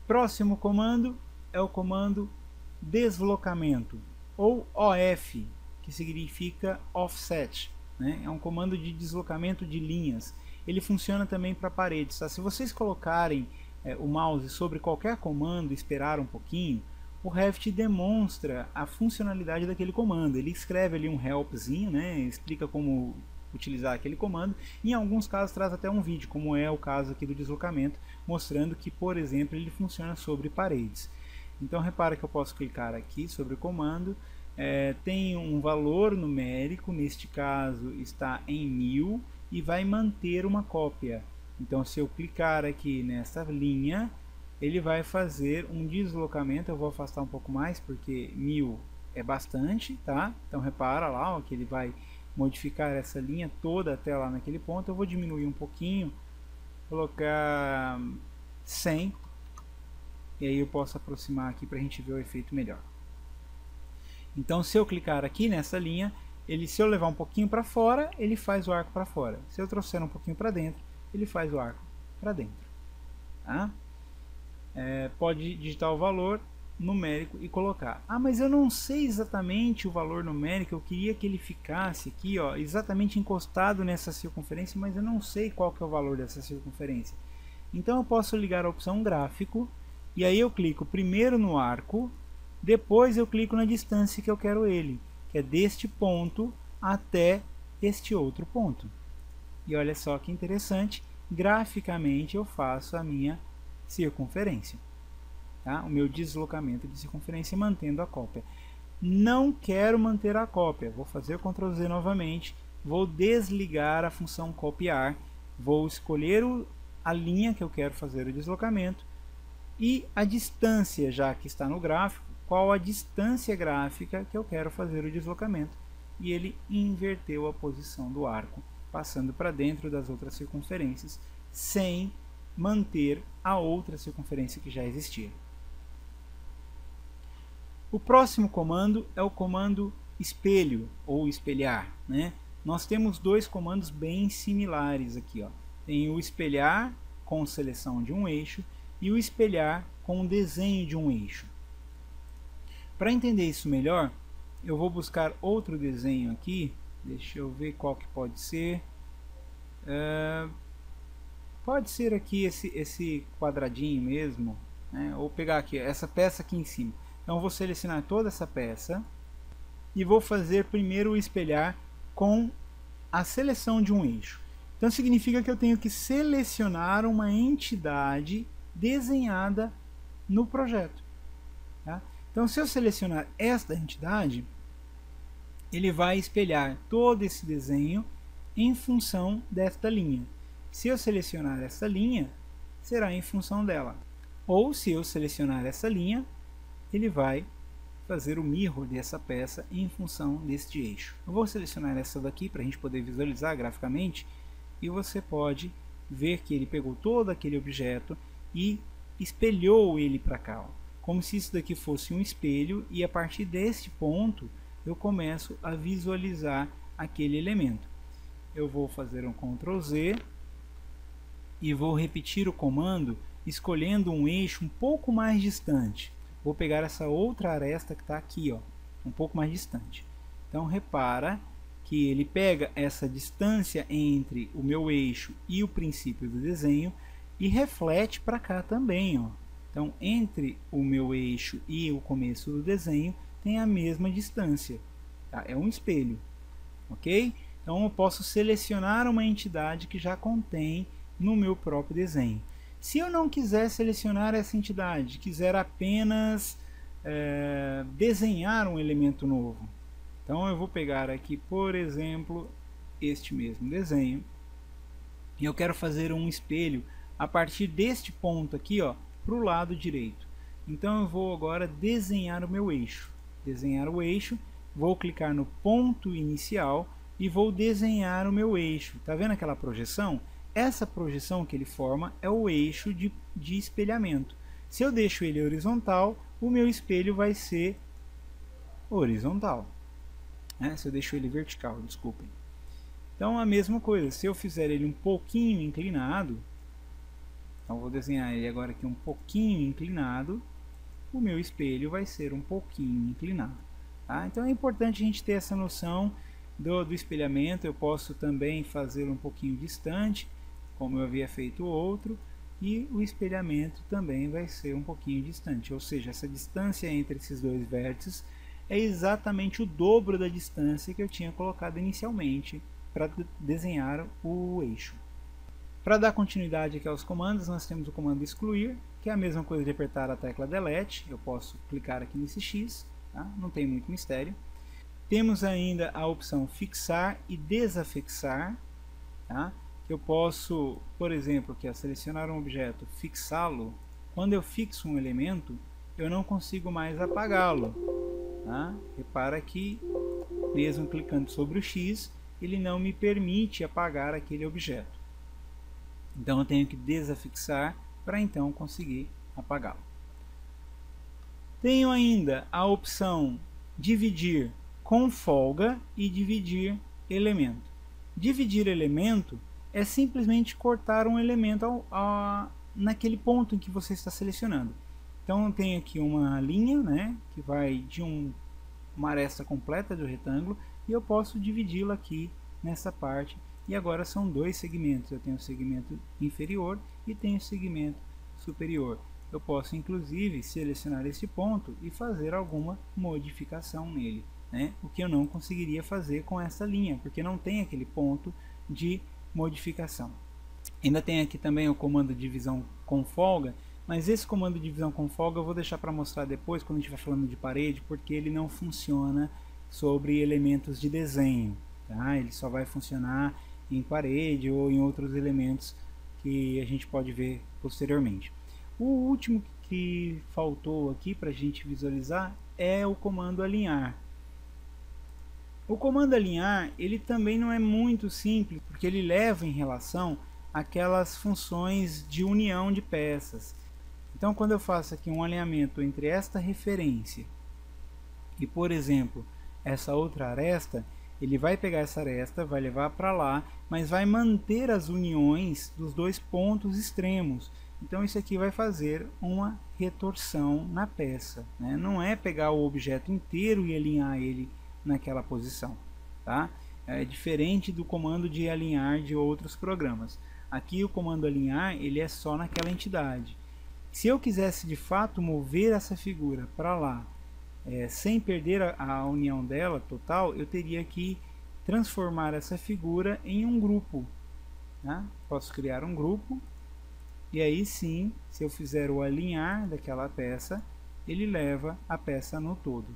Próximo comando é o comando deslocamento, ou OF, que significa offset, né? É um comando de deslocamento de linhas. Ele funciona também para paredes. Tá? Se vocês colocarem o mouse sobre qualquer comando e esperar um pouquinho, o Revit demonstra a funcionalidade daquele comando. Ele escreve ali um helpzinho, né? Explica como utilizar aquele comando. Em alguns casos traz até um vídeo, como é o caso aqui do deslocamento, mostrando que, por exemplo, ele funciona sobre paredes. Então repara que eu posso clicar aqui sobre o comando, tem um valor numérico, neste caso está em 1000 e vai manter uma cópia. Então se eu clicar aqui nessa linha, ele vai fazer um deslocamento. Eu vou afastar um pouco mais porque 1000 é bastante, tá? Então repara lá ó, que ele vai modificar essa linha toda até lá naquele ponto. Eu vou diminuir um pouquinho, colocar 100, e aí eu posso aproximar aqui para a gente ver o efeito melhor. Então se eu clicar aqui nessa linha, se eu levar um pouquinho para fora, ele faz o arco para fora. Se eu trouxer um pouquinho para dentro, ele faz o arco para dentro. Tá? Pode digitar o valor numérico e colocar. Ah, mas eu não sei exatamente o valor numérico, eu queria que ele ficasse aqui, ó, exatamente encostado nessa circunferência, mas eu não sei qual que é o valor dessa circunferência. Então eu posso ligar a opção gráfico, e aí eu clico primeiro no arco, depois eu clico na distância que eu quero ele, que é deste ponto até este outro ponto. E olha só que interessante, graficamente eu faço a minha circunferência. Tá? O meu deslocamento de circunferência mantendo a cópia. Não quero manter a cópia, vou fazer o Ctrl Z novamente, vou desligar a função copiar, vou escolher a linha que eu quero fazer o deslocamento e a distância, já que está no gráfico, qual a distância gráfica que eu quero fazer o deslocamento. E ele inverteu a posição do arco, passando para dentro das outras circunferências, sem manter a outra circunferência que já existia. O próximo comando é o comando espelho ou espelhar, né? Nós temos dois comandos bem similares aqui, ó. Tem o espelhar com seleção de um eixo e o espelhar com desenho de um eixo. Para entender isso melhor, eu vou buscar outro desenho aqui. Deixa eu ver qual que pode ser. Pode ser aqui esse quadradinho mesmo, né? Ou pegar aqui essa peça aqui em cima. Então vou selecionar toda essa peça e vou fazer primeiro o espelhar com a seleção de um eixo. Então significa que eu tenho que selecionar uma entidade desenhada no projeto. Tá? Então se eu selecionar esta entidade, ele vai espelhar todo esse desenho em função desta linha. Se eu selecionar essa linha, será em função dela. Ou se eu selecionar essa linha, ele vai fazer o mirror dessa peça em função deste eixo. Eu vou selecionar essa daqui para a gente poder visualizar graficamente, e você pode ver que ele pegou todo aquele objeto e espelhou ele para cá, ó, como se isso daqui fosse um espelho, e a partir deste ponto eu começo a visualizar aquele elemento. Eu vou fazer um Ctrl Z e vou repetir o comando escolhendo um eixo um pouco mais distante. Vou pegar essa outra aresta que está aqui, ó, um pouco mais distante. Então repara que ele pega essa distância entre o meu eixo e o princípio do desenho e reflete para cá também, ó. Então entre o meu eixo e o começo do desenho tem a mesma distância, tá? É um espelho, ok? Então eu posso selecionar uma entidade que já contém no meu próprio desenho. Se eu não quiser selecionar essa entidade, quiser apenas desenhar um elemento novo, então eu vou pegar aqui, por exemplo, este mesmo desenho, e eu quero fazer um espelho a partir deste ponto aqui, ó, para o lado direito. Então eu vou agora desenhar o meu eixo. Desenhar o eixo, vou clicar no ponto inicial e vou desenhar o meu eixo. Tá vendo aquela projeção? Essa projeção que ele forma é o eixo de espelhamento. Se eu deixo ele horizontal, o meu espelho vai ser horizontal. Se eu deixo ele vertical, desculpem. Então a mesma coisa, se eu fizer ele um pouquinho inclinado, Então vou desenhar ele agora aqui um pouquinho inclinado, o meu espelho vai ser um pouquinho inclinado. Tá? Então é importante a gente ter essa noção do espelhamento. Eu posso também fazê-lo um pouquinho distante, como eu havia feito o outro, e o espelhamento também vai ser um pouquinho distante, ou seja, essa distância entre esses dois vértices é exatamente o dobro da distância que eu tinha colocado inicialmente para desenhar o eixo. Para dar continuidade aqui aos comandos, nós temos o comando excluir, que é a mesma coisa de apertar a tecla delete. Eu posso clicar aqui nesse X, tá? Não tem muito mistério. Temos ainda a opção fixar e desafixar, tá? Eu posso, por exemplo, aqui, selecionar um objeto, fixá-lo. Quando eu fixo um elemento, eu não consigo mais apagá-lo. Tá? Repara que, mesmo clicando sobre o X, ele não me permite apagar aquele objeto. Então eu tenho que desafixar para então conseguir apagá-lo. Tenho ainda a opção dividir com folga e dividir elemento. Dividir elemento é simplesmente cortar um elemento naquele ponto em que você está selecionando. Então eu tenho aqui uma linha, né, que vai de uma aresta completa do retângulo, e eu posso dividi-la aqui nessa parte. E agora são dois segmentos, eu tenho o segmento inferior e tenho o segmento superior. Eu posso inclusive selecionar esse ponto e fazer alguma modificação nele, né? O que eu não conseguiria fazer com essa linha, porque não tem aquele ponto de modificação. Ainda tem aqui também o comando divisão com folga, mas esse comando de divisão com folga eu vou deixar para mostrar depois, quando a gente estiver falando de parede, porque ele não funciona sobre elementos de desenho. Tá? Ele só vai funcionar em parede ou em outros elementos que a gente pode ver posteriormente. O último que faltou aqui para a gente visualizar é o comando alinhar. O comando alinhar, ele também não é muito simples, porque ele leva em relação aquelas funções de união de peças. Então quando eu faço aqui um alinhamento entre esta referência e, por exemplo, essa outra aresta, ele vai pegar essa aresta, vai levar para lá, mas vai manter as uniões dos dois pontos extremos. Então isso aqui vai fazer uma retorção na peça, né? Não é pegar o objeto inteiro e alinhar ele naquela posição, tá? É diferente do comando de alinhar de outros programas. Aqui o comando alinhar, ele é só naquela entidade. Se eu quisesse de fato mover essa figura para lá, sem perder a união dela total, eu teria que transformar essa figura em um grupo, né? Posso criar um grupo, e aí sim, se eu fizer o alinhar daquela peça, ele leva a peça no todo.